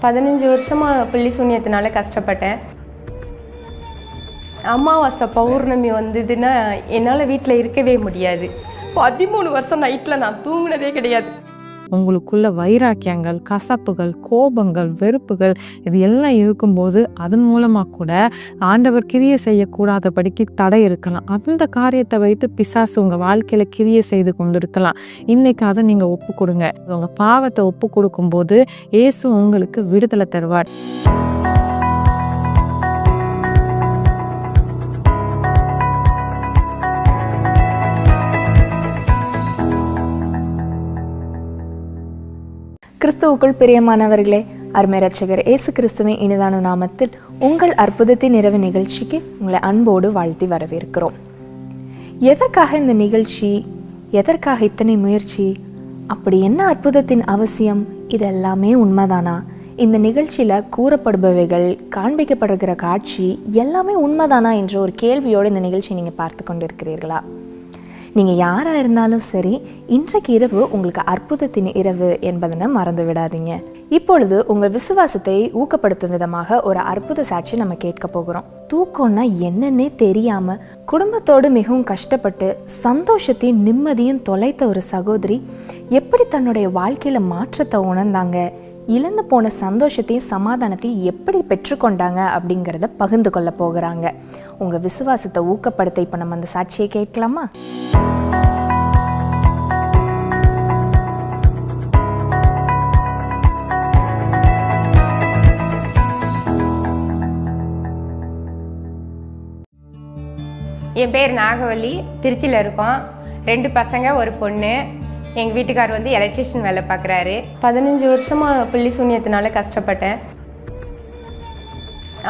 15 வருஷமாக புள்ளி சூன்யத்தினால கஷ்டப்பட்டேன். அமாவாசை பௌர்ணமி வந்ததுன்னா என்னால் வீட்டில் இருக்கவே முடியாது. 13 வருஷம் நைட்டில் நான் தூங்கினதே கிடையாது. உங்களுக்குள்ள வைராக்கியங்கள், கசப்புகள், கோபங்கள், வெறுப்புகள் இது எல்லாம் இருக்கும்போது அதன் மூலமாக கூட ஆண்டவர் கிரியை செய்யக்கூடாதபடிக்கு தடை இருக்கலாம். அந்த காரியத்தை வைத்து பிசாசு உங்கள் வாழ்க்கையில் கிரியை செய்து கொண்டு இருக்கலாம். இன்னைக்கு அதை நீங்கள் ஒப்பு கொடுங்க. உங்கள் பாவத்தை ஒப்பு கொடுக்கும்போது இயேசு உங்களுக்கு விடுதலை தருவார். கிறிஸ்துவுக்குள் பிரியமானவர்களே, அருமை இரட்சகர் இயேசு கிறிஸ்துவின் இனிதான நாமத்தில் உங்கள் அற்புதத்தின் இரவு நிகழ்ச்சிக்கு உங்களை அன்போடு வாழ்த்தி வரவேற்கிறோம். எதற்காக இந்த நிகழ்ச்சி, எதற்காக இத்தனை முயற்சி, அப்படி என்ன அற்புதத்தின் அவசியம், இது எல்லாமே உண்மைதானா? இந்த நிகழ்ச்சியில் கூறப்படுபவைகள், காண்பிக்கப்படுகிற காட்சி எல்லாமே உண்மைதானா என்ற ஒரு கேள்வியோடு இந்த நிகழ்ச்சி நீங்கள் பார்த்து கொண்டிருக்கிறீர்களா? நீங்கள் யாராக இருந்தாலும் சரி, இன்றைக்கு இரவு உங்களுக்கு அற்புதத்தின் இரவு என்பதனை மறந்து விடாதீங்க. இப்பொழுது உங்கள் விசுவாசத்தை ஊக்கப்படுத்தும் விதமாக ஒரு அற்புத சாட்சி நம்ம கேட்க போகிறோம். தூக்கம்னா என்னன்னே தெரியாம குடும்பத்தோடு மிகவும் கஷ்டப்பட்டு சந்தோஷத்தையும் நிம்மதியும் தொலைத்த ஒரு சகோதரி எப்படி தன்னுடைய வாழ்க்கையில மாற்றத்தை உணர்ந்தாங்க, இழந்து போன சந்தோஷத்தையும் சமாதானத்தையும் எப்படி பெற்றுக்கொண்டாங்க அப்படிங்கிறத பகிர்ந்து கொள்ள போகிறாங்க. உங்க விசுவாசத்தை ஊக்கப்படுத்த இப்ப நம்ம அந்த சாட்சியை கேட்கலாமா? என் பேர் நாகவள்ளி. திருச்சியில் இருக்கோம். 2 பசங்க, ஒரு பொண்ணு. எங்கள் வீட்டுக்கார் வந்து எலக்ட்ரிஷியன் வேலை பார்க்குறாரு. 15 வருஷமாக புள்ளி சூன்யத்தினால கஷ்டப்பட்டேன்.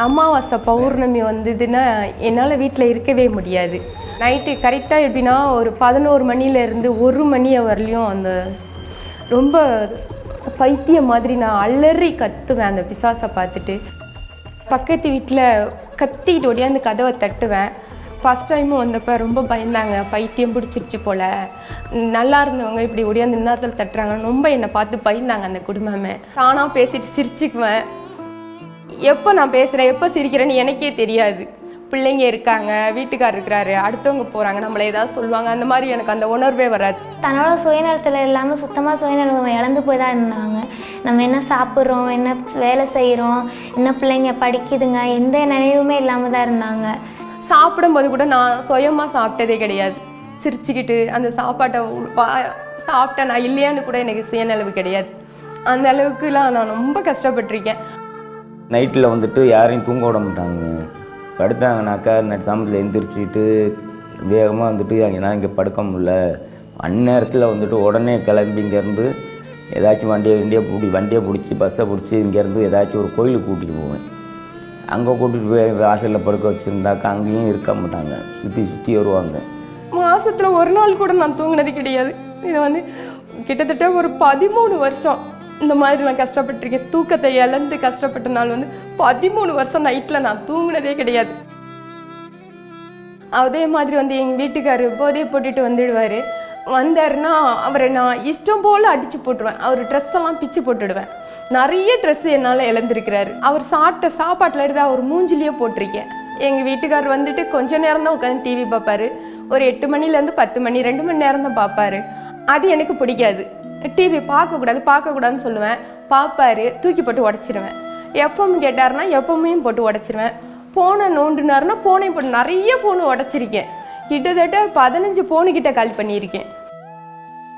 அமாவாசை பௌர்ணமி வந்ததுன்னா என்னால் வீட்டில் இருக்கவே முடியாது. நைட்டு கரெக்டாக எப்படின்னா ஒரு 11 மணிலேருந்து 1 மணி வரலையும் அந்த ரொம்ப பைத்தியம் மாதிரி நான் அலறி கத்துவேன். அந்த பிசாசை பார்த்துட்டு பக்கத்து வீட்டில் கத்திக்கிட்டு ஓடியாந்து கதவை தட்டுவேன். ஃபஸ்ட் டைமும் வந்தப்போ ரொம்ப பயந்தாங்க, பைத்தியம் பிடிச்சிருச்சு போல், நல்லா இருந்தவங்க இப்படி ஒடியாந்து நேரத்தில் தட்டுறாங்க, ரொம்ப என்னை பார்த்து பயந்தாங்க அந்த குடும்பமே. தானாக பேசிட்டு சிரிச்சுக்குவேன். எப்போ நான் பேசுகிறேன், எப்போ சிரிக்கிறேன்னு எனக்கே தெரியாது. பிள்ளைங்க இருக்காங்க, வீட்டுக்கார் இருக்கிறாரு, அடுத்தவங்க போகிறாங்க, நம்மளை ஏதாவது சொல்லுவாங்க, அந்த மாதிரி எனக்கு அந்த உணர்வே வராது. தன்னோட சுயநலத்தில் இல்லாமல் சுத்தமாக சுயநலம் இழந்து போய் தான் இருந்தாங்க. நம்ம என்ன சாப்பிட்றோம், என்ன வேலை செய்கிறோம், என்ன பிள்ளைங்க படிக்குதுங்க, எந்த நினைவுமே இல்லாமல் தான் இருந்தாங்க. சாப்பிடும்போது கூட நான் சுயமாக சாப்பிட்டதே கிடையாது. சிரிச்சுக்கிட்டு அந்த சாப்பாட்டை சாப்பிட்டேன் நான் இல்லையான்னு கூட எனக்கு சுயநலவு கிடையாது. அந்த அளவுக்குலாம் நான் ரொம்ப கஷ்டப்பட்டிருக்கேன். நைட்டில் வந்துட்டு யாரையும் தூங்க விட மாட்டாங்க. படுத்தாங்கனாக்கா நைட் சாமத்தில் எழுந்திரிச்சிட்டு வேகமாக வந்துட்டு நான் இங்கே படுக்க முடியல. அந்நேரத்தில் வந்துட்டு உடனே கிளம்பி இங்கேருந்து ஏதாச்சும் வண்டியை பிடிச்சி பஸ்ஸை பிடிச்சி இங்கேருந்து ஏதாச்சும் ஒரு கோயிலுக்கு கூட்டிகிட்டு போவேன். அங்கே கூட்டிகிட்டு போய் வாசலில் படுக்க வச்சுருந்தாக்கா அங்கேயும் இருக்க மாட்டாங்க, சுற்றி வருவாங்க. மாதத்தில் ஒரு நாள் கூட நான் தூங்கினது கிடையாது. இது வந்து கிட்டத்தட்ட ஒரு 13 வருஷம் இந்த மாதிரி நான் கஷ்டப்பட்டிருக்கேன். தூக்கத்தை இழந்து கஷ்டப்பட்ட நாள் வந்து 13 வருஷம் நைட்டில் நான் தூங்கினதே கிடையாது. அதே மாதிரி வந்து எங்கள் வீட்டுக்காரரு போதையை போட்டுட்டு வந்துடுவார். வந்தாருன்னா அவரை நான் இஷ்டம் போல் அடித்து போட்டுருவேன். அவர் ட்ரெஸ்ஸெல்லாம் பிச்சு போட்டுடுவேன். நிறைய ட்ரெஸ்ஸு என்னால் இழந்திருக்கிறாரு. அவர் சாப்பிட்ட சாப்பாட்டில் எடுத்து அவர் மூஞ்சிலேயே போட்டிருக்கேன். எங்கள் வீட்டுக்காரர் வந்துட்டு கொஞ்ச நேரம் தான் உட்காந்து டிவி பார்ப்பாரு. ஒரு 8 மணிலேருந்து 10 மணி 2 மணி நேரம் தான் பார்ப்பாரு. அது எனக்கு பிடிக்காது. டிவி பார்க்கக்கூடாதுன்னு சொல்லுவேன். பார்ப்பாரு, தூக்கி போட்டு உடச்சிருவேன். எப்பவும் கேட்டாருன்னா எப்பவும் போட்டு உடச்சிருவேன். ஃபோனை நோண்டுனாருன்னா ஃபோனையும் போட்டு நிறைய ஃபோனு உடச்சிருக்கேன். கிட்டத்தட்ட 15 ஃபோனுக்கிட்ட கால் பண்ணியிருக்கேன்.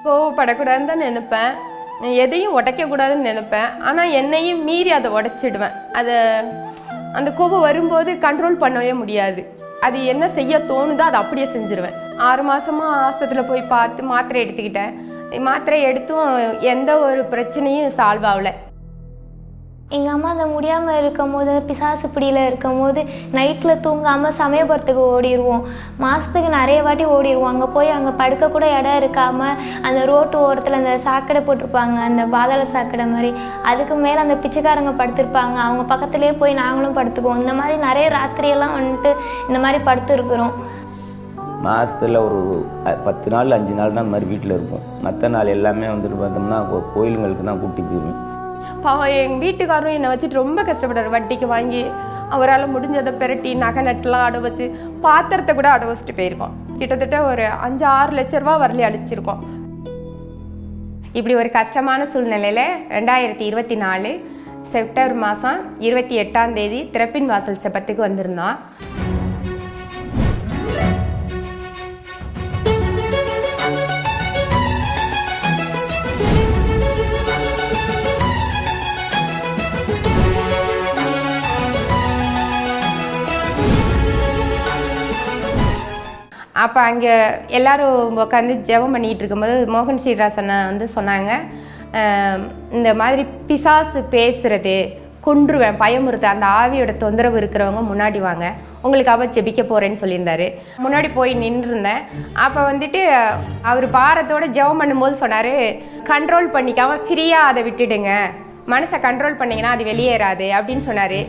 கோவப்படக்கூடாதுன்னு தான் நினைப்பேன், எதையும் உடைக்கக்கூடாதுன்னு நினைப்பேன். ஆனால் என்னையும் மீறி அதை உடைச்சிடுவேன். அந்த கோபம் வரும்போது கண்ட்ரோல் பண்ணவே முடியாது. அது என்ன செய்ய தோணுதோ அதை அப்படியே செஞ்சுருவேன். 6 மாதமாக ஆஸ்பத்திரியில் போய் பார்த்து மாத்திரை எடுத்துக்கிட்டேன். மாத்திரை எடுத்தும் எந்த ஒரு பிரச்சனையும் சால்வ் ஆகலை. எங்கள் அம்மா அந்த முடியாமல் இருக்கும் போது, பிசாசு பிடியில் இருக்கும் போது நைட்டில் தூங்காமல் சமயபுரத்துக்கு ஓடிடுவோம். மாதத்துக்கு நிறைய வாட்டி ஓடிடுவோம். அங்கே போய் அங்கே படுக்க கூட இடம் இருக்காமல் அந்த ரோட்டு ஓரத்தில் அந்த சாக்கடை போட்டிருப்பாங்க, அந்த பாதாள சாக்கடை மாதிரி, அதுக்கு மேலே அந்த பிச்சைக்காரங்க படுத்திருப்பாங்க. அவங்க பக்கத்துலேயே போய் நாங்களும் படுத்துக்குவோம். இந்த மாதிரி நிறைய ராத்திரியெல்லாம் வந்துட்டு இந்த மாதிரி படுத்துருக்குறோம். மாதத்தில் ஒரு 10 நாள் 5 நாள் தான் இந்த மாதிரி வீட்டில் இருக்கும். மற்ற நாள் எல்லாமே வந்துட்டு பார்த்தோம்னா கோயிலுங்களுக்கு தான் கூட்டி போயிடுவேன். பாவம் எங்கள் வீட்டுக்காரரும் என்னை வச்சுட்டு ரொம்ப கஷ்டப்படுறாரு. வட்டிக்கு வாங்கி அவரால் முடிஞ்சதை பெரட்டி நகை நட்டுலாம் அடை வச்சு பாத்திரத்தை கூட அடை வச்சுட்டு போயிருக்கோம். கிட்டத்தட்ட ஒரு 5-6 லட்ச ரூபா வரலையே அழிச்சிருக்கோம். இப்படி ஒரு கஷ்டமான சூழ்நிலையில் 2024 செப்டம்பர் மாதம் 28ஆம் தேதி திறப்பின் வாசல் செபத்துக்கு வந்திருந்தோம். அப்போ அங்கே எல்லோரும் உட்காந்து ஜெபம் பண்ணிக்கிட்டு இருக்கும்போது மோகன் ஸ்ரீராசனை வந்து சொன்னாங்க, இந்த மாதிரி பிசாசு பேசுகிறது கொன்றுவேன், பயமுறுத்த, அந்த ஆவியோட தொந்தரவு இருக்கிறவங்க முன்னாடி வாங்க, உங்களுக்காக ஜெபிக்க போகிறேன்னு சொல்லியிருந்தாரு. முன்னாடி போய் நின்றுருந்தேன். அப்போ வந்துட்டு அவர் பாரத்தோடு ஜெபம் பண்ணும்போது சொன்னார், கண்ட்ரோல் பண்ணிக்காம ஃப்ரீயாக அதை விட்டுடுங்க, மனசை கண்ட்ரோல் பண்ணிங்கன்னா அது வெளியேறாது அப்படின்னு சொன்னார்.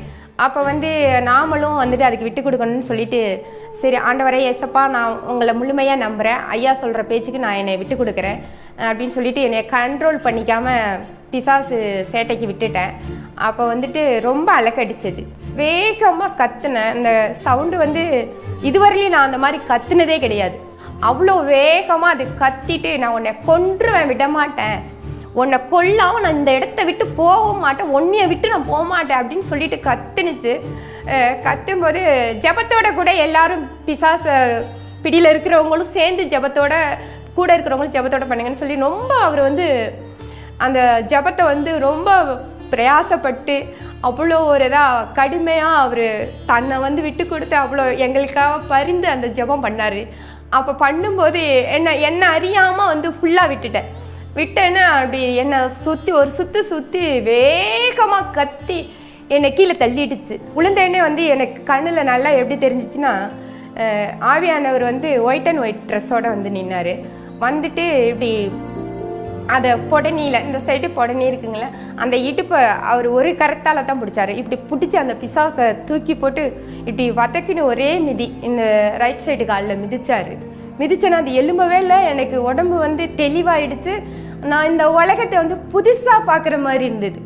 அப்போ வந்து நாமளும் வந்துட்டு அதுக்கு விட்டு கொடுக்கணும்னு சொல்லிட்டு, சரி ஆண்டவரே ஏசப்பா நான் உங்களை முழுமையாக நம்புகிறேன், ஐயா சொல்கிற பேச்சுக்கு நான் என்னை விட்டு கொடுக்குறேன் அப்படின்னு சொல்லிட்டு என்னை கண்ட்ரோல் பண்ணிக்காமல் பிசாசு சேட்டைக்கு விட்டுட்டேன். அப்போ வந்துட்டு ரொம்ப அலக்கடிச்சது, வேகமாக கத்துனேன். அந்த சவுண்டு வந்து இதுவரையிலையும் நான் அந்த மாதிரி கத்துனதே கிடையாது. அவ்வளோ வேகமாக அது கத்திட்டு, நான் உன்னை கொன்றுவேன், விட மாட்டேன், உன்னை கொல்லாமல் நான் இந்த இடத்த விட்டு போக மாட்டேன், உன்னையை விட்டு நான் போக மாட்டேன் அப்படின்னு சொல்லிட்டு கத்துனுச்சு. கத்தும்போது ஜெபத்தோட கூட எல்லாரும் பிசாச பிடியில் இருக்கிறவங்களும் சேர்ந்து ஜெபத்தோட கூட இருக்கிறவங்களும் ஜெபத்தோட பண்ணுங்கன்னு சொல்லி ரொம்ப அவர் வந்து அந்த ஜெபத்தை வந்து ரொம்ப பிரயாசப்பட்டு அவ்வளோ ஒரு இதாக கடுமையாக அவர் தன்னை வந்து விட்டு கொடுத்து அவ்வளோ எங்களுக்காக பரிந்து அந்த ஜெபம் பண்ணார். அப்போ பண்ணும்போது என்னை அறியாமல் வந்து ஃபுல்லாக விட்டேன்னா அப்படி என்னை சுற்றி ஒரு சுற்றி வேகமாக கத்தி என்னை கீழே தள்ளிடுச்சு. உளுந்தேனே வந்து எனக்கு கண்ணில் நல்லா எப்படி தெரிஞ்சிச்சுன்னா, ஆவியானவர் வந்து ஒயிட் அண்ட் ஒயிட் ட்ரெஸ்ஸோடு வந்து நின்னார். வந்துட்டு இப்படி அதை பொடனியில் இந்த சைடு பொடனி இருக்குங்களே, அந்த இடுப்பை அவர் ஒரு கரத்தால் தான் பிடிச்சாரு. இப்படி பிடிச்சி அந்த பிசாசை தூக்கி போட்டு இப்படி வதக்கின்னு ஒரே மிதி இந்த ரைட் சைடு காலில் மிதிச்சேன்னா அது எலும்பவே இல்லை. எனக்கு உடம்பு வந்து தெளிவாயிடுச்சு. நான் இந்த உலகத்தை வந்து புதுசாக பார்க்குற மாதிரி இருந்தது.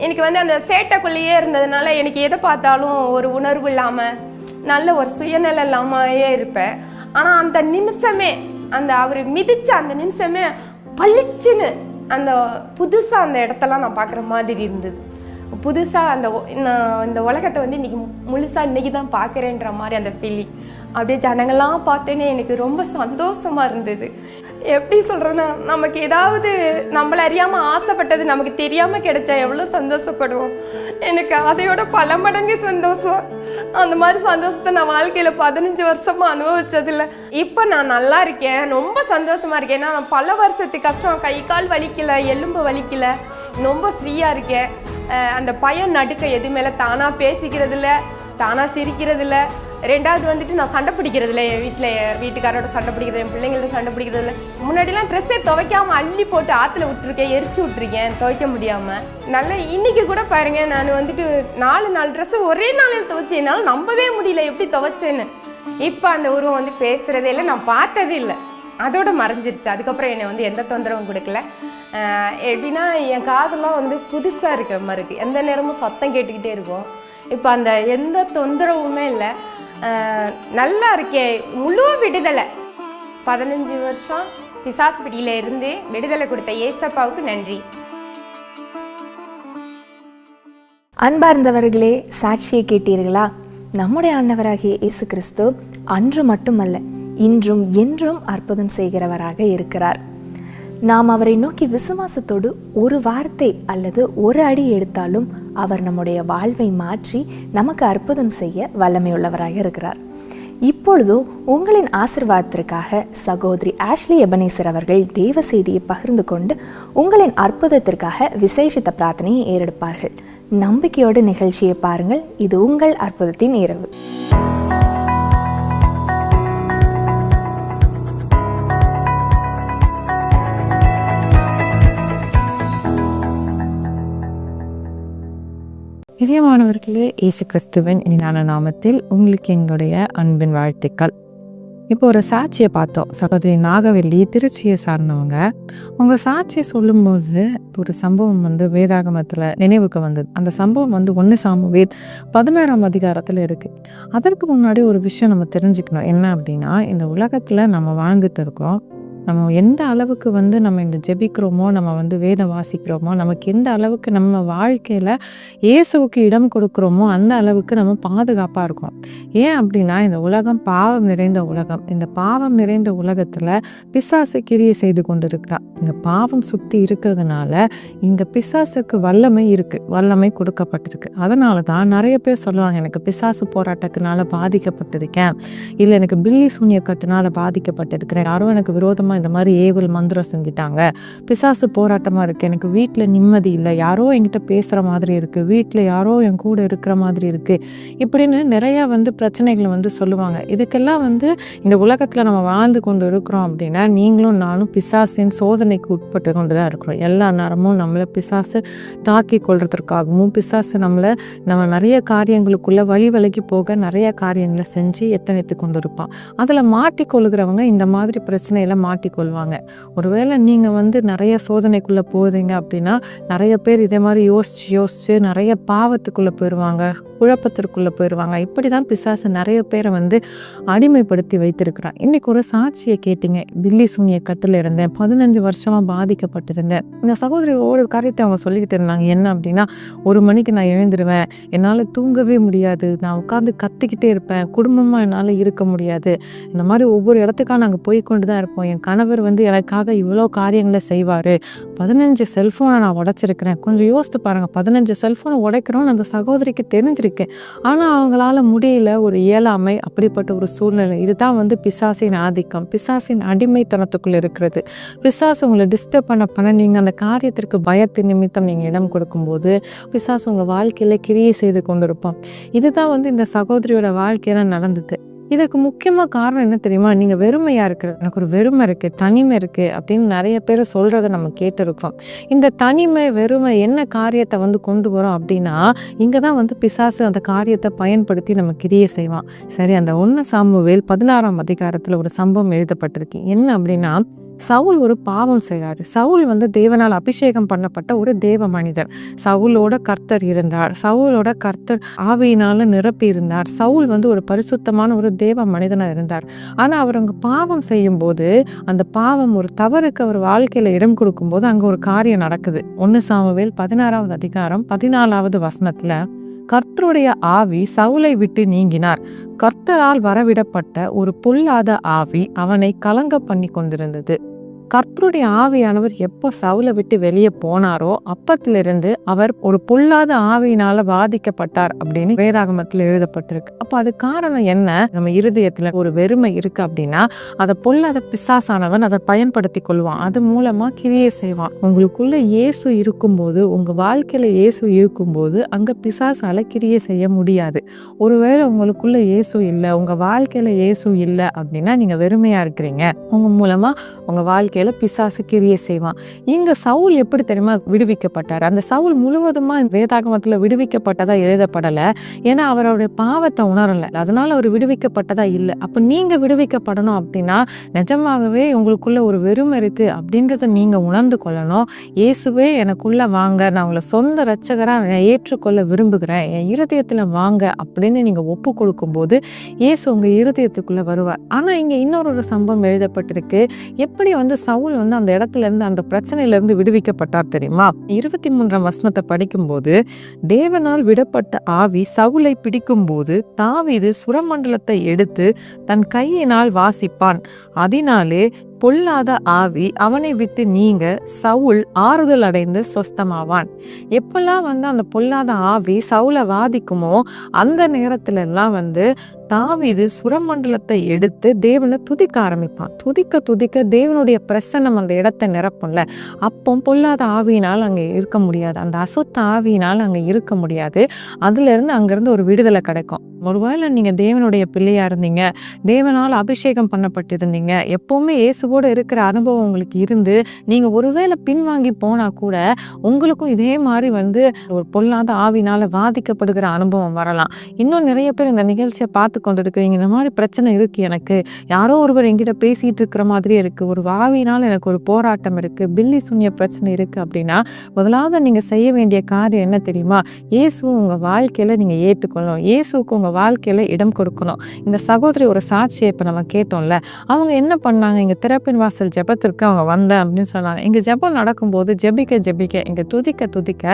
எனக்கு வந்து அந்த சேட்டைக்குள்ளேயே இருந்ததுனால எனக்கு எதை பார்த்தாலும் ஒரு உணர்வு இல்லாமல் நல்ல ஒரு சுயநலம் இல்லாமையே இருப்பேன். ஆனால் அந்த நிமிஷமே அந்த அவர் மிதிச்ச அந்த நிமிஷமே பளிச்சுன்னு அந்த புதுசாக அந்த இடத்தெல்லாம் நான் பார்க்குற மாதிரி இருந்தது. புதுசாக நான் இந்த உலகத்தை வந்து இன்றைக்கி முழுசாக இன்றைக்கி தான் பார்க்குறேன்ற மாதிரி அந்த ஃபீலிங். அப்படியே ஜனங்கள்லாம் பார்த்தேன்னே எனக்கு ரொம்ப சந்தோஷமாக இருந்தது. எப்படி சொல்கிறேன்னா, நமக்கு ஏதாவது நம்மளை அறியாமல் ஆசைப்பட்டது நமக்கு தெரியாமல் கிடைச்சா எவ்வளோ சந்தோஷப்படுவோம். எனக்கு அதையோட பல மடங்கு சந்தோஷம். அந்த மாதிரி சந்தோஷத்தை நான் வாழ்க்கையில் 15 வருஷமாக அனுபவிச்சதில்லை. இப்போ நான் நல்லா இருக்கேன், ரொம்ப சந்தோஷமாக இருக்கேன். ஏன்னா நான் பல வருஷத்துக்கு கஷ்டம், கை கால் வலிக்கலை, எலும்பு வலிக்கலை, ரொம்ப ஃப்ரீயாக இருக்கேன். அந்த பயம் நடுக்க எது மேலே தானாக பேசிக்கிறதில்ல, தானாக சிரிக்கிறதில்ல. ரெண்டாவது வந்துட்டு நான் சண்டை பிடிக்கிறதில்ல, என் வீட்டுக்காரோட சண்டை பிடிக்கிறது, என் பிள்ளைங்களோட சண்டை பிடிக்கிறதில்ல. முன்னாடிலாம் ட்ரெஸ்ஸே துவைக்காமல் அள்ளி போட்டு ஆற்றுல விட்டுருக்கேன், எரிச்சு விட்டுருக்கேன் துவைக்க முடியாமல். நல்லா இன்றைக்கி கூட பாருங்கள், நான் வந்துட்டு 4 ட்ரெஸ்ஸு ஒரே நாளில் துவைச்சேன். என்னால் நம்பவே முடியல எப்படி துவைச்சேன்னு. இப்போ அந்த உருவம் வந்து பேசுகிறதே இல்லை, நான் பார்த்ததே இல்லை, அதோட மறைஞ்சிருச்சு. அதுக்கப்புறம் என்னை வந்து எந்த தொந்தரவும் கொடுக்கல. எப்படின்னா என் காதெல்லாம் வந்து புதுசாக இருக்கிற மாதிரி இருக்குது, எந்த நேரமும் சத்தம் கேட்டுக்கிட்டே இருக்கும். இப்போ அந்த எந்த தொந்தரவுமே இல்லை, நல்லா இருக்கேன், முழு விடுதலை. 15 வருஷம் பிசாசு பிடியில இருந்து விடுதலை கொடுத்த ஏசப்பாவுக்கு நன்றி. அன்பார்ந்தவர்களே, சாட்சியை கேட்டீர்களா? நம்முடைய ஆண்டவராகிய இயேசு கிறிஸ்து அன்று மட்டுமல்ல, இன்றும் என்றும் அற்புதம் செய்கிறவராக இருக்கிறார். நாம் அவரை நோக்கி விசுவாசத்தோடு ஒரு வார்த்தை அல்லது ஒரு அடி எடுத்தாலும் அவர் நம்முடைய வாழ்வை மாற்றி நமக்கு அற்புதம் செய்ய வல்லமையுள்ளவராக இருக்கிறார். இப்பொழுதோ உங்களின் ஆசீர்வாதத்திற்காக சகோதரி ஆஷ்லி எபனேசர் அவர்கள் தேவ செய்தியை பகிர்ந்து கொண்டு உங்களின் அற்புதத்திற்காக விசேஷித்த பிரார்த்தனையை ஏறெடுப்பார்கள். நம்பிக்கையோடு நிகழ்ச்சியை பாருங்கள். இது உங்கள் அற்புதத்தின் இரவு. பிரியமானவர்களே, இயேசு கிறிஸ்துவின் இனிதான நாமத்தில் உங்களுக்கு எங்களுடைய அன்பின் வாழ்த்துக்கள். இப்போ ஒரு சாட்சியை பார்த்தோம். சகோதரி நாகவல்லி திருச்சியை சார்ந்தவங்க. அவங்க சாட்சியை சொல்லும்போது ஒரு சம்பவம் வேதாகமத்தில் நினைவுக்கு வந்தது. அந்த சம்பவம் 1 சாமுவேல் 16ஆம் அதிகாரத்தில் இருக்கு. அதற்கு முன்னாடி ஒரு விஷயம் நம்ம தெரிஞ்சுக்கணும். என்ன அப்படின்னா, இந்த உலகத்தில் நம்ம வாழ்ந்துட்டு இருக்கோம். நம்ம எந்த அளவுக்கு நம்ம இந்த ஜெபிக்கிறோமோ, நம்ம வேதம் வாசிக்கிறோமோ, நமக்கு எந்த அளவுக்கு நம்ம வாழ்க்கையில் இயேசுவுக்கு இடம் கொடுக்குறோமோ அந்த அளவுக்கு நம்ம பாதுகாப்பாக இருக்கோம். ஏன் அப்படின்னா, இந்த உலகம் பாவம் நிறைந்த உலகம். இந்த பாவம் நிறைந்த உலகத்தில் பிசாசு கிரியை செய்து கொண்டு இருக்கிறான். இந்த பாவம் சுற்றி இருக்கிறதுனால இந்த பிசாசுக்கு வல்லமை இருக்குது, வல்லமை கொடுக்கப்பட்டிருக்கு. அதனால தான் நிறைய பேர் சொல்லுவாங்க, எனக்கு பிசாசு போராட்டத்தினால பாதிக்கப்பட்டிருக்கேன், இல்லை எனக்கு பில்லி சூனியக்கட்டினால பாதிக்கப்பட்டிருக்கிறேன், யாரோ எனக்கு விரோதமாக இந்த மாதிரி ஏவல் மந்திரம் செஞ்சுட்டாங்க, பிசாசு போராட்டமாக இருக்குது, எனக்கு வீட்டில் நிம்மதி இல்லை, யாரோ என்கிட்ட பேசுகிற மாதிரி இருக்குது, வீட்டில் யாரோ என் கூட இருக்கிற மாதிரி இருக்குது, இப்படின்னு நிறையா பிரச்சனைகளை சொல்லுவாங்க. இதுக்கெல்லாம் இந்த உலகத்தில் நம்ம வாழ்ந்து கொண்டு இருக்கிறோம் அப்படின்னா, நீங்களும் நானும் பிசாசின் சோதனைக்கு உட்பட்டு கொண்டு தான் இருக்கிறோம். எல்லா நேரமும் நம்மளை பிசாசு தாக்கி கொள்றதுக்காகவும், பிசாசு நம்ம நிறைய காரியங்களுக்குள்ள வழிவிலகி போக நிறைய காரியங்களை செஞ்சு எத்தனைத்து கொண்டு இருப்பான். அதில் மாட்டிக்கொள்கிறவங்க இந்த மாதிரி பிரச்சனையில மாட்டிக்கொள்வாங்க. ஒருவேளை நீங்கள் நிறைய சோதனைக்குள்ளே போகிறீங்க அப்படின்னா, நிறைய பேர் இதே மாதிரி யோசிச்சு நிறைய பாவத்துக்குள்ளே போயிடுவாங்க, குழப்பத்திற்குள்ளே போயிடுவாங்க. இப்படி தான் பிசாசு நிறைய பேரை அடிமைப்படுத்தி வைத்திருக்கிறான். இன்னைக்கு ஒரு சாட்சியை கேட்டீங்க. பில்லி சூனிய கட்டில் இருந்தேன், 15 வருஷமாக பாதிக்கப்பட்டிருந்தேன். இந்த சகோதரி ஒரு காரியத்தை அவங்க சொல்லிக்கிட்டு இருந்தாங்க. என்ன அப்படின்னா, 1 மணிக்கு நான் எழுந்துருவேன், என்னால் தூங்கவே முடியாது, நான் உட்காந்து கத்திக்கிட்டே இருப்பேன், குடும்பமாக என்னால் இருக்க முடியாது, இந்த மாதிரி ஒவ்வொரு இடத்துக்காக நாங்கள் போய் கொண்டு தான் இருப்போம், என் கணவர் எனக்காக இவ்வளோ காரியங்களை செய்வார், 15 செல்ஃபோனை நான் உடைச்சிருக்கிறேன். கொஞ்சம் யோசித்து பாருங்கள், 15 செல்ஃபோனை உடைக்கிறோன்னு அந்த சகோதரிக்கு தெரிஞ்சிருக்கு. ஆனால் அவங்களால முடியல, ஒரு இயலாமை, அப்படிப்பட்ட ஒரு சூழ்நிலை. இதுதான் பிசாசின் ஆதிக்கம், பிசாசின் அடிமைத்தனத்துக்குள்ள இருக்கிறது. பிசாசு உங்களை டிஸ்டர்ப் பண்ண நீங்கள் அந்த காரியத்திற்கு பயத்து நிமித்தம் நீங்கள் இடம் கொடுக்கும்போது பிசாசு உங்கள் வாழ்க்கையில் கிரியை செய்து கொண்டிருப்பான். இதுதான் இந்த சகோதரியோட வாழ்க்கையில நடந்தது. இதுக்கு முக்கியமாக காரணம் என்ன தெரியுமா? நீங்கள் வெறுமையாக இருக்கிற, எனக்கு ஒரு வெறுமை இருக்குது, தனிமை இருக்குது அப்படின்னு நிறைய பேர் சொல்கிறத நம்ம கேட்டிருக்கோம். இந்த தனிமை வெறுமை என்ன காரியத்தை கொண்டு வரோம் அப்படின்னா, இங்கே தான் பிசாசு அந்த காரியத்தை பயன்படுத்தி நம்ம கிரியை செய்வான். சரி, அந்த 1 சாமுவேல் 16ஆம் அதிகாரத்தில் ஒரு சம்பவம் எழுதப்பட்டிருக்கு. என்ன அப்படின்னா, சவுல் ஒரு பாவம் செய்கிறாரு. சவுல் தேவனால் அபிஷேகம் பண்ணப்பட்ட ஒரு தேவ மனிதர். சவுலோட கர்த்தர் இருந்தார், சவுலோட கர்த்தர் ஆவியினால நிரப்பி இருந்தார். சவுல் ஒரு பரிசுத்தமான ஒரு தேவ மனிதனாக இருந்தார். ஆனால் அவர் அங்கே பாவம் செய்யும் போது, அந்த பாவம் ஒரு தவறுக்கு அவர் வாழ்க்கையில இடம் கொடுக்கும்போது அங்கே ஒரு காரியம் நடக்குது. 1 சாமுவேல் 16ஆவது அதிகாரம் 14ஆவது வசனத்துல, கர்த்தருடைய ஆவி சவுலை விட்டு நீங்கினார், கர்த்தரால் வரவிடப்பட்ட ஒரு பொல்லாத ஆவி அவனை கலங்க பண்ணி கொண்டிருந்தது. கர்த்தருடைய ஆவியானவர் எப்போ சவுலை விட்டு வெளியே போனாரோ அப்பத்திலிருந்து அவர் ஒரு பொல்லாத ஆவியினால பாதிக்கப்பட்டார் அப்படின்னு வேதாகமத்தில் எழுதப்பட்டிருக்கு. அப்போ அது காரணம் என்ன? நம்ம இருதயத்துல ஒரு வெறுமை இருக்கு அப்படின்னா, அதை பொல்லாத பிசாசானவன் அதை பயன்படுத்தி கொள்வான், அது மூலமா கிரியை செய்வான். உங்களுக்குள்ள இயேசு இருக்கும்போது, உங்க வாழ்க்கையில இயேசு இருக்கும்போது அங்க பிசாசால கிரியை செய்ய முடியாது. ஒருவேளை உங்களுக்குள்ள இயேசு இல்லை, உங்க வாழ்க்கையில இயேசு இல்லை அப்படின்னா நீங்க வெறுமையா இருக்கிறீங்க. உங்க மூலமா உங்க வாழ்க்கை பிசாசு கிரியை செய்வான். இங்க சவுல் எப்படி தெரியுமா விடுவிக்கப்பட்டார்? அந்த சவுல் முழுவதுமா வேதாகமத்துல விடுவிக்கப்பட்டதா எழுதப்படல. ஏன்னா அவருடைய பாவத்தை உணரல, அதனால அவர் விடுவிக்கப்பட்டதா இல்லை. அப்ப நீங்க விடுவிக்கப்படணும் அப்படின்னா, நிஜமாகவே உங்களுக்குள்ள ஒரு வெறுமை இருக்கு அப்படின்றத நீங்க உணர்ந்து கொள்ளணும். இயேசுவே எனக்குள்ள வாங்க, நான் உங்களை சொந்த இரட்சகரா ஏற்றுக்கொள்ள விரும்புகிறேன், என் இருதயத்துல வாங்க அப்படின்னு நீங்க ஒப்பு கொடுக்கும் போது இயேசு உங்க இருதயத்துக்குள்ள வருவார். ஆனா இங்க இன்னொரு சம்பவம் எழுதப்பட்டிருக்கு. எப்படி சவுல் அந்த இடத்துல இருந்து, அந்த பிரச்சனையில இருந்து விடுவிக்கப்பட்டார் தெரியுமா? 23ஆம் வசனத்தை படிக்கும்போது, தேவனால் விடப்பட்ட ஆவி சவுலை பிடிக்கும் போது தாவீது சுரமண்டலத்தை எடுத்து தன் கையினால் வாசிப்பான், அதனாலே பொல்லாத ஆவி அவனை விட்டு நீங்க சவுல் ஆறுதல் அடைந்து சொஸ்தமாவான். எப்பெல்லாம் அந்த பொல்லாத ஆவி சவுலை வாதிக்குமோ அந்த நேரத்துல எல்லாம் தாவீது சுரமண்டலத்தை எடுத்து தேவனை துதிக்க ஆரம்பிப்பான். துதிக்க துதிக்க தேவனுடைய பிரசன்னம் அந்த இடத்தை நிரப்பும்ல. அப்போ பொல்லாத ஆவியினால் அங்கே இருக்க முடியாது, அந்த அசுத்த ஆவியினால் அங்கே இருக்க முடியாது. அதுல இருந்து அங்கிருந்து ஒரு விடுதலை கிடைக்கும். ஒருவேளை நீங்க தேவனுடைய பிள்ளையா இருந்தீங்க, தேவனால் அபிஷேகம் பண்ணப்பட்டிருந்தீங்க, எப்பவுமே இயேசுவோடு இருக்கிற அனுபவம் உங்களுக்கு இருந்து நீங்க ஒருவேளை பின்வாங்கி போனா கூட உங்களுக்கும் இதே மாதிரி ஒரு பொல்லாத ஆவினால பாதிக்கப்படுகிற அனுபவம் வரலாம். இன்னும் நிறைய பேர் இந்த நிகழ்ச்சியை பார்த்து பார்த்து கொண்டு இருக்கிறீங்க, இந்த மாதிரி பிரச்சனை இருக்கு, எனக்கு யாரோ ஒருவர் என்கிட்ட பேசிட்டு இருக்கிற மாதிரியே இருக்கு, ஒரு ஆவியினால் எனக்கு ஒரு போராட்டம் இருக்கு, பில்லி சூனிய பிரச்சனை இருக்கு அப்படின்னா முதலாவது நீங்க செய்ய வேண்டிய காரியம் என்ன தெரியுமா? இயேசுவை உங்க வாழ்க்கையில நீங்க ஏற்றுக்கொள்ளணும். இயேசுக்கு உங்க வாழ்க்கையில இடம் கொடுக்கணும். இந்த சகோதரி ஒரு சாட்சியை இப்ப நம்ம கேட்டோம்ல, அவங்க என்ன பண்ணாங்க? இங்க திறப்பின் வாசல் ஜெபத்திற்கு அவங்க வந்தேன் அப்படின்னு சொன்னாங்க. இங்க ஜெபம் நடக்கும்போது ஜெபிக்க ஜெபிக்க, இங்க துதிக்க துதிக்க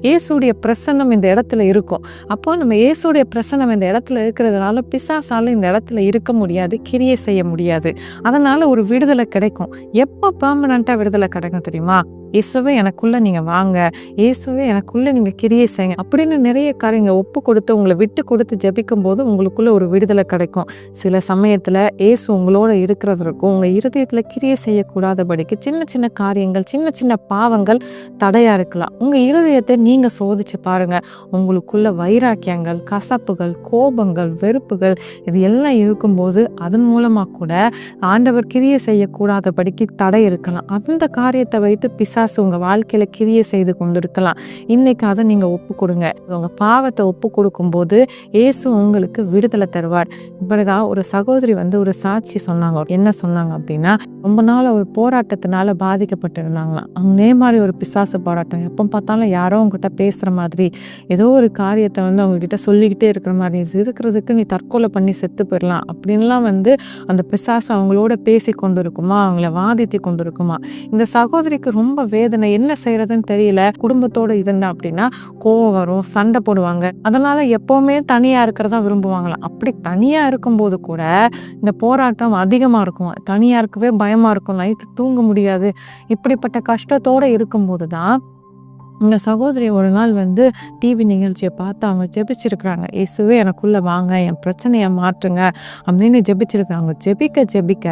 இயேசுடைய பிரசன்னம் இந்த இடத்துல இருக்கும். அப்போ நம்ம இயேசுடைய பிரசன்னம் இந்த இடத்துல இருக்கிறதுனால பிசாசால இந்த இடத்துல இருக்க முடியாது, கிரியை செய்ய முடியாது. அதனால ஒரு விடுதலை கிடைக்கும். எப்போ பெர்மனண்டா விடுதலை கிடைக்கும் தெரியுமா? இயேசுவே எனக்குள்ள நீங்க வாங்க, இயேசுவே எனக்குள்ள நீங்க கிரியை செய்யுங்க அப்படின்னு நிறைய காரியங்கள் ஒப்பு கொடுத்து உங்களை விட்டு கொடுத்து ஜெபிக்கும் போது உங்களுக்குள்ள ஒரு விடுதலை கிடைக்கும். சில சமயத்துல இயேசு உங்களோட இருக்கிறதற்கும் உங்க இருதயத்துல கிரியை செய்யக்கூடாதபடிக்கு சின்ன சின்ன காரியங்கள், சின்ன சின்ன பாவங்கள் தடையா இருக்கலாம். உங்க இருதயத்தை நீங்க சோதிச்சு பாருங்க. உங்களுக்குள்ள வைராக்கியங்கள், கசப்புகள், கோபங்கள், வெறுப்புகள் இது எல்லாம் இருக்கும்போது அதன் மூலமா கூட ஆண்டவர் கிரியை செய்யக்கூடாதபடிக்கு தடை இருக்கலாம். அந்த காரியத்தை வைத்து பிசாசு உங்க வாழ்க்கையில கிரியை செய்து கொண்டு இருக்கலாம். இன்னைக்கு அதை நீங்க ஒப்பு கொடுங்க. உங்க பாவத்தை ஒப்பு கொடுக்கும் போது இயேசு உங்களுக்கு விடுதலை தருவார். இப்படிதான் ஒரு சகோதரி ஒரு சாட்சி சொன்னாங்க. என்ன சொன்னாங்க அப்படின்னா, ரொம்ப நாள் ஒரு போராட்டத்தினால பாதிக்கப்பட்டு இருந்தாங்களாம். அதே மாதிரி ஒரு பிசாசு போராட்டம், எப்போ பார்த்தாலும் யாரோ உங்ககிட்ட பேசுற மாதிரி, ஏதோ ஒரு காரியத்தை அவங்க கிட்ட சொல்லிக்கிட்டே இருக்கிற மாதிரி, இருக்கிறதுக்கு நீ தற்கொலை பண்ணி செத்து போயிடலாம் அப்படின்லாம் அந்த பிசாசு அவங்களோட பேசி கொண்டு இருக்குமா, அவங்கள வாதித்து கொண்டு இருக்குமா. இந்த சகோதரிக்கு ரொம்ப வேதனை, என்ன செய்யறதுன்னு தெரியல. குடும்பத்தோட இருந்தா அப்படின்னா கோவம் வரும், சண்டை போடுவாங்க. அதனால எப்பவுமே தனியா இருக்கிறதா விரும்புவாங்களாம். அப்படி தனியா இருக்கும்போது கூட இந்த போராட்டம் அதிகமா இருக்கும். தனியா இருக்கவே பயமா இருக்கும், நைட்டு தூங்க முடியாது. இப்படிப்பட்ட கஷ்டத்தோட இருக்கும்போது தான் இந்த சகோதரி ஒரு நாள் டிவி நிகழ்ச்சியை பார்த்து அவங்க ஜெபிச்சிருக்கிறாங்க. இயேசுவே எனக்குள்ள வாங்க, என் பிரச்சனையை மாற்றுங்க அப்படின்னு ஜெபிச்சிருக்காங்க. ஜெபிக்க ஜெபிக்க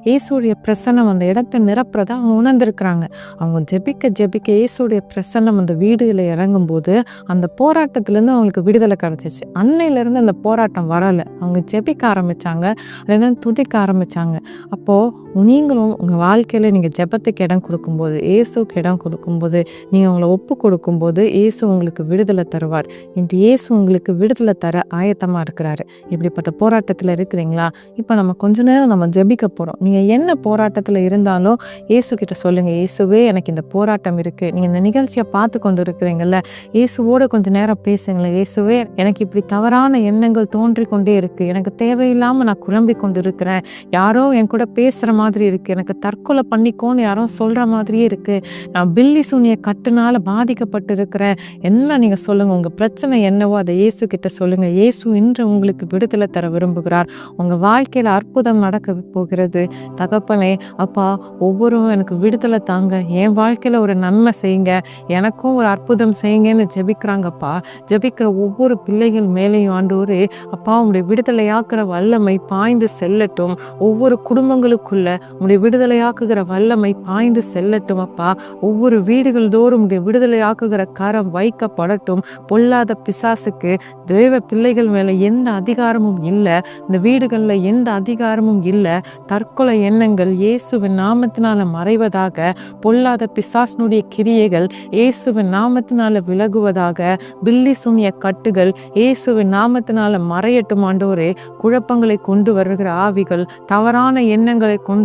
இயேசுடைய பிரசன்னம் அந்த இடத்தை நிரப்புறத அவங்க உணர்ந்திருக்கிறாங்க. அவங்க ஜெபிக்க ஜெபிக்க இயேசுடைய பிரசன்னம் அந்த வீடுகளை இறங்கும் போது அந்த போராட்டத்திலேருந்து அவங்களுக்கு விடுதலை கிடைச்சிச்சு. அன்னையிலேருந்து அந்த போராட்டம் வரலை. அவங்க ஜெபிக்க ஆரம்பிச்சாங்க, அதுலேருந்து துதிக்க ஆரம்பிச்சாங்க. அப்போது நீங்களும் உங்கள் வாழ்க்கையில் நீங்கள் ஜெபத்துக்கு இடம் கொடுக்கும்போது, இயேசுக்கு இடம் கொடுக்கும்போது, நீங்கள் உங்களை ஒப்பு கொடுக்கும்போது இயேசு உங்களுக்கு விடுதலை தருவார். இந்த இயேசு உங்களுக்கு விடுதலை தர ஆயத்தமாக இருக்கிறாரு. இப்படிப்பட்ட போராட்டத்தில் இருக்கிறீங்களா? இப்போ நம்ம கொஞ்ச நேரம் நம்ம ஜெபிக்க போகிறோம். நீங்கள் என்ன போராட்டத்தில் இருந்தாலும் இயேசு கிட்ட சொல்லுங்கள், இயேசுவே எனக்கு இந்த போராட்டம் இருக்குது. நீங்கள் இந்த நிகழ்ச்சியை பார்த்து கொண்டு இருக்கிறீங்கல்ல, இயேசுவோட கொஞ்சம் நேரம் பேசுங்களேன். இயேசுவே எனக்கு இப்படி தவறான எண்ணங்கள் தோன்றிக்கொண்டே இருக்குது, எனக்கு தேவையில்லாமல் நான் குழம்பி கொண்டு இருக்கிறேன், யாரோ என் கூட பேசுகிற மாதிரி இருக்குது, எனக்கு தற்கொலை பண்ணிக்கோன்னு யாரோ சொல்கிற மாதிரியே இருக்குது, நான் பில்லி சூனிய கட்டுனால பாதிக்கப்பட்டு இருக்கிறேன். என்ன நீங்கள் சொல்லுங்கள், உங்கள் பிரச்சனை என்னவோ அதை இயேசு கிட்ட சொல்லுங்கள். இயேசு இன்று உங்களுக்கு விடுதலை தர விரும்புகிறார். உங்கள் வாழ்க்கையில் அற்புதம் நடக்க போகிறது. தகப்பனே, அப்பா, ஒவ்வொருவரும் எனக்கு விடுதலை தாங்க, என் வாழ்க்கையில் ஒரு நன்மை செய்யுங்க, எனக்கும் ஒரு அற்புதம் செய்யுங்கன்னு ஜெபிக்கிறாங்கப்பா. ஜெபிக்கிற ஒவ்வொரு பிள்ளைகள் மேலேயும் ஆண்டவரே அப்பா உங்களுடைய விடுதலையாக்குற வல்லமை பாய்ந்து செல்லட்டும். ஒவ்வொரு குடும்பங்களுக்குள்ள உங்களுடைய விடுதலையாக்குகிற வல்லமை பாய்ந்து செல்லட்டும் அப்பா. ஒவ்வொரு வீடுகள் தோறும் உடைய விடுதலையாக்குகிற கரம் வைக்கப்படட்டும். பொல்லாத பிசாசுக்கு தேவ பிள்ளைகள் மேல எந்த அதிகாரமும் இல்லை, இந்த வீடுகளில் எந்த அதிகாரமும் இல்லை. தற்கொலை எண்ணங்கள் இயேசுவின் நாமத்தினால மறைவதாக, பொல்லாத பிசாசினுடைய கிரியைகள் இயேசுவின் நாமத்தினால விலகுவதாக, பில்லி சூனிய கட்டுகள் இயேசுவின் நாமத்தினால மறையட்டும் ஆண்டவரே. குழப்பங்களை கொண்டு வருகிற ஆவிகள், தவறான எண்ணங்களை கொண்டு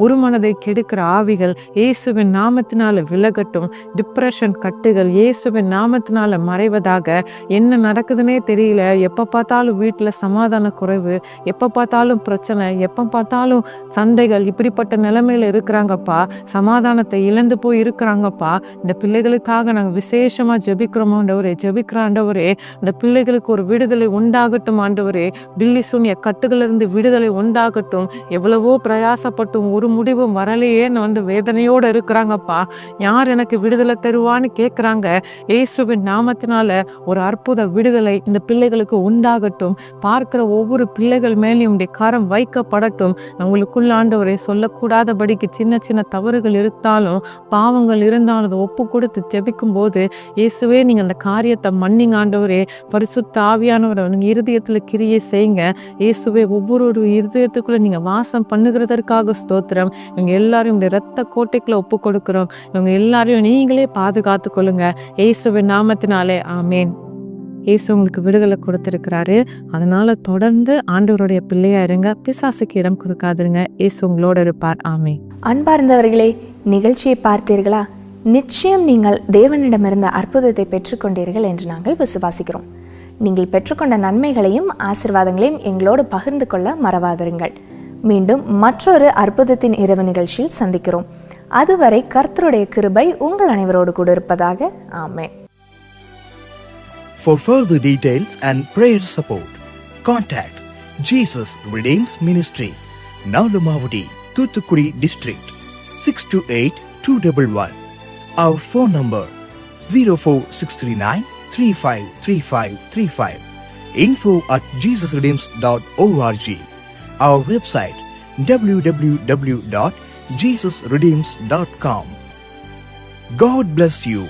ஒரு மனதை கெடுக்கிற ஆவிகள் இயேசுவின் நாமத்தினால விலகட்டும். டிப்ரெஷன் கட்டுகள் இயேசுவின் நாமத்தினால மறைவதாக. என்ன நடக்குதுன்னே தெரியல, எப்போ பார்த்தாலும் வீட்டில் சமாதான குறைவு, எப்போ பார்த்தாலும் பிரச்சனை, எப்போ பார்த்தாலும் சண்டைகள், இப்படிப்பட்ட நிலைமையில இருக்கிறாங்கப்பா. சமாதானத்தை இழந்து போய் இருக்கிறாங்கப்பா. இந்த பிள்ளைகளுக்காக நாங்கள் விசேஷமாக ஜெபிக்கிறோம் ஆண்டவரே. ஜெபிக்கிற ஆண்டவரே, இந்த பிள்ளைகளுக்கு ஒரு விடுதலை உண்டாகட்டும் ஆண்டவரே. பில்லி சூனிய கட்டுகளிலிருந்து விடுதலை உண்டாகட்டும். எவ்வளவோ பிரயாசப்பட்டும் ஒரு முடிவும் வரலையேன்னு வேதனையோடு இருக்கிறாங்கப்பா. யார் எனக்கு விடுதலை தருவான்னு கேட்குறாங்க. இயேசுவின் நாமத்தினால ஒரு அற்புத விடுதலை இந்த பிள்ளைகளுக்கு உண்டாகட்டும். பார்க்கிற ஒவ்வொரு பிள்ளைகள் மேலேயும் உடைய கரம் வைக்கப்படட்டும். உங்களுக்குள்ள ஆண்டவரை சொல்லக்கூடாதபடிக்கு சின்ன சின்ன தவறுகள் இருந்தாலும், பாவங்கள் இருந்தாலும் அதை ஒப்பு கொடுத்து ஜெபிக்கும் போது, இயேசுவே நீங்கள் அந்த காரியத்தை மன்னிங்க ஆண்டவரே. பரிசுத்த ஆவியானவரை நீங்க இருதயத்தில் கிரியை செய்யுங்க. இயேசுவே ஒவ்வொரு இருதயத்துக்குள்ள நீங்க வாசம் பண்ணுகிறதற்காக ஸ்தோத்திரம். இவங்க எல்லாரும் இந்த இரத்த கோட்டைக்குள்ள ஒப்பு கொடுக்கிறோம். இவங்க எல்லாரையும் நீங்களே பாதுகாத்து கொள்ளுங்க. இயேசுவின் நாமத்தினாலே ஆமேன். இயேசு உங்களுக்கு விடுதலை கொடுத்திருக்கிறாரு. அதனால தொடர்ந்து ஆண்டவருடைய பிள்ளையா இருங்க. பிசாசுக்கு இடம் கொடுக்காதிருங்க. இயேசு உங்களோட இருப்பார். ஆமென். அன்பார்ந்தவர்களே, நிகழ்ச்சியை பார்த்தீர்களா? நிச்சயம் நீங்கள் தேவனிடமிருந்த அற்புதத்தை பெற்றுக்கொண்டீர்கள் என்று நாங்கள் விசுவாசிக்கிறோம். நீங்கள் பெற்றுக்கொண்ட நன்மைகளையும் ஆசீர்வாதங்களையும் எங்களோடு பகிர்ந்து கொள்ள மறவாதிருங்கள். மீண்டும் மற்றொரு அற்புதத்தின் இரவு நிகழ்ச்சியில் சந்திக்கிறோம். அதுவரை கர்த்தருடைய கிருபை உங்கள் அனைவரோடு கூட இருப்பதாக. ஆமென். For further details and prayer support, contact Jesus Redeems Ministries, Nalumavudi, Thuthukudi District, 628-211. Our phone number 04639 353535. info@jesusredeems.org. Our website www.jesusredeems.com. God bless you.